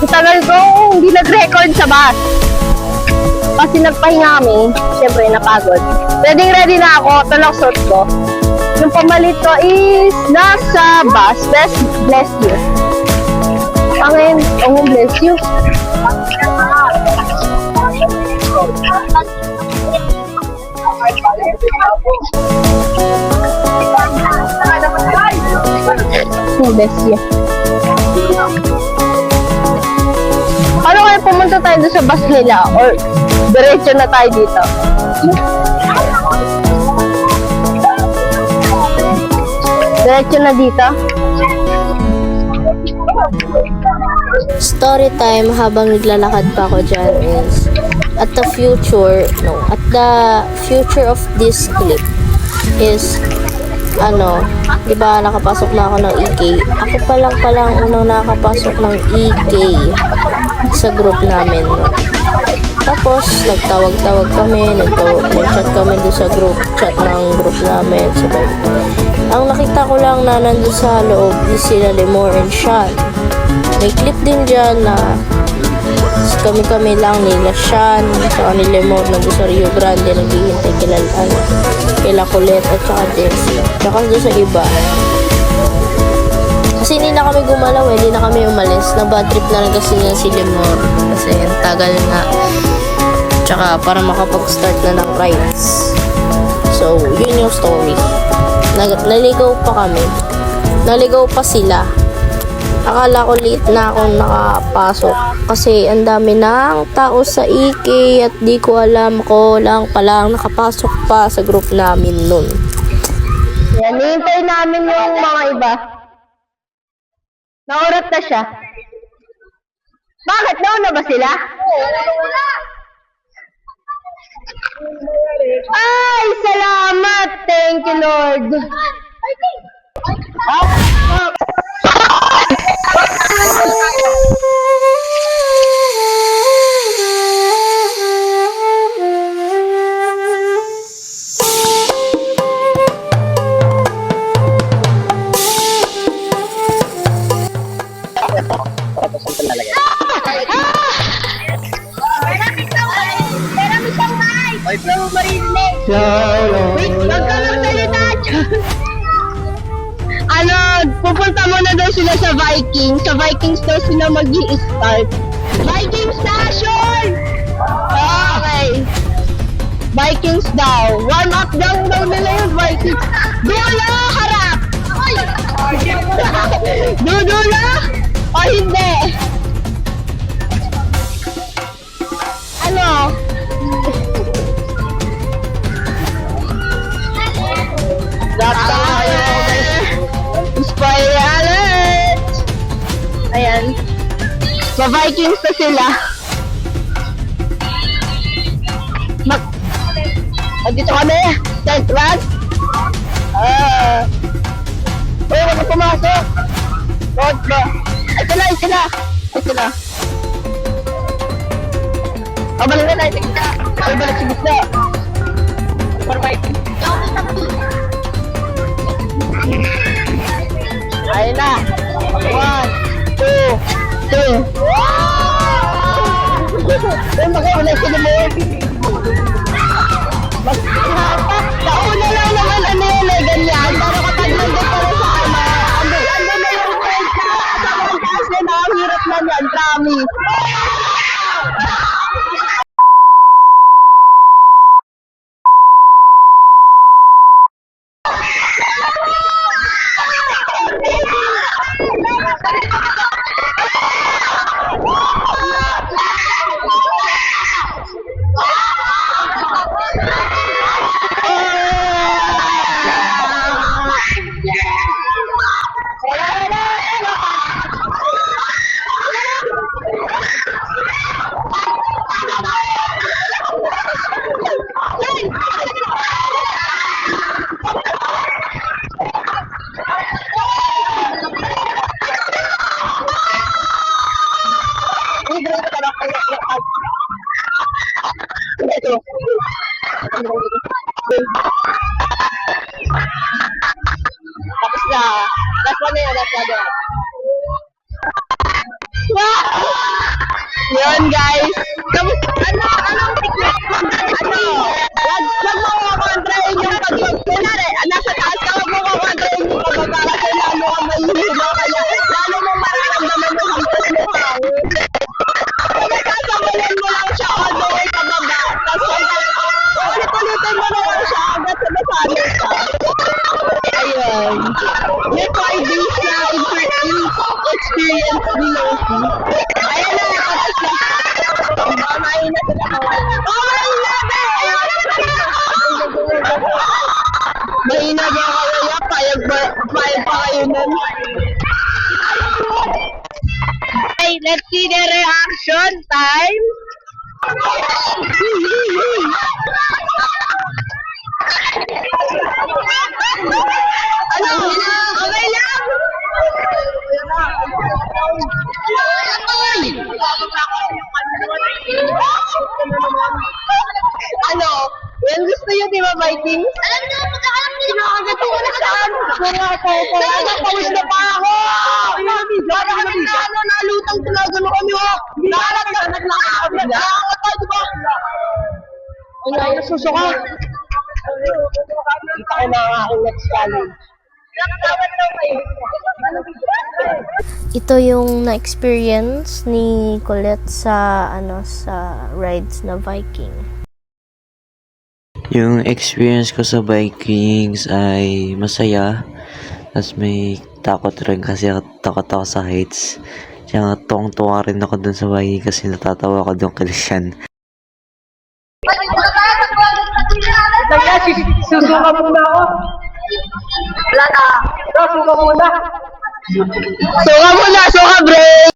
Tagal ko hindi nag-record sa bus. Kasi nagpahinga kami. Siyempre, napagod. Ready na ako. Ito lang suit ko. Yung pamalit ko is nasa bus. Bless you. Angin. Oh, bless you. Oh, bless you. Paano kaya pumunta tayo doon sa bus nila? Or diretso na tayo dito? Diretso na dito? Story time habang naglalakad pa ako dyan is at the future of this clip is di ba nakapasok na ako ng EK. Ako pa lang unang nakapasok ng EK sa group namin. Tapos nagtawag-tawag kami, nag-chat kami doon sa group chat ng group namin. Sabay, ang nakita ko lang na nandun sa loob is sila Lemor and Sean. May clip din dyan na kami lang nila Sean saka ni Lemor nandun sa Rio Grande naghihintay kila Colette at saka Jessie saka doon sa iba kasi hindi na kami gumalaw hindi na kami umalis na bad trip na lang kasi nga si Lemor kasi ang tagal nga tsaka para makapag-start na ng rides. So yun yung story. Naligaw pa sila. Akala ko late na akong nakapasok kasi ang dami ng tao sa EK at di ko alam ko lang palang nakapasok pa sa group namin nun. Yan, hihintay namin yung mga iba. Naurat na siya. Bakit? Nauna ba sila? Ay, salamat! Thank you, Lord. Wait, wag ka magsalita. Pupunta muna daw sila sa Vikings. Sa Vikings daw sila mag-i-start. Viking Station! Okay. Vikings daw. Warm up daw nila yung Vikings. Dulo! Harap! Dulo? O hindi? Spoiler alert! Ayan. Ma-Vikings na sila. Dito kami. Central. Uy, wag na pumasok. Wag ba? Ito na. Balik na tayo. Balik sa gitna. For Vikings. Ayun na. 1, 2, 3. Ay, mag-aulay sila mo. Nauna lang naman ganyan. Pero kapag nandun pa rin sa andun na yung friends na kasama kasi na ang hirap na yan. Promise. Tapos na. Last one na yun. Wow! Yun, guys. Anong secret? Wag mo kukontrahin yung kunwari, nasa taas ka, wag mo kukontrahin yung pababa kasi lalo ka mahihilo kaya lalo mong mararamdaman yung hampas mo hangin. Kaya sasabulan mo lang siya all the way pababa. Tapos ulit-ulitin mo na lang siya hanggang sa masanay ka. Ayun. May 5 days na experience ni Loki. Ayan na, tapos na. Mamain na sila kawal. Mahina ba kawaya? Payag pa kayo nun. Okay, let's see the reaction time. Ano? Okay lang? Ano? Yan gusto yun, di ba, Vikings? Alam niyo, pagkakalam niyo, nakakagat ko na saan. Nakakapawis na pa ako! Nalutang talaga na kami, oh! Nakalat na kami. Nakalat tayo, di ba? Ano, nasusuka? Kita ko na ang aking next challenge. Ito yung na-experience ni Colette sa sa rides na Viking. Yung experience ko sa Vikings ay masaya. Tapos may takot rin kasi takot ako sa heights. Kaya tuwang-tuwa rin ako dun sa Viking kasi natatawa ako dun kay Sian. Susuka muna ako. Wala na. Suka muna. Suka break!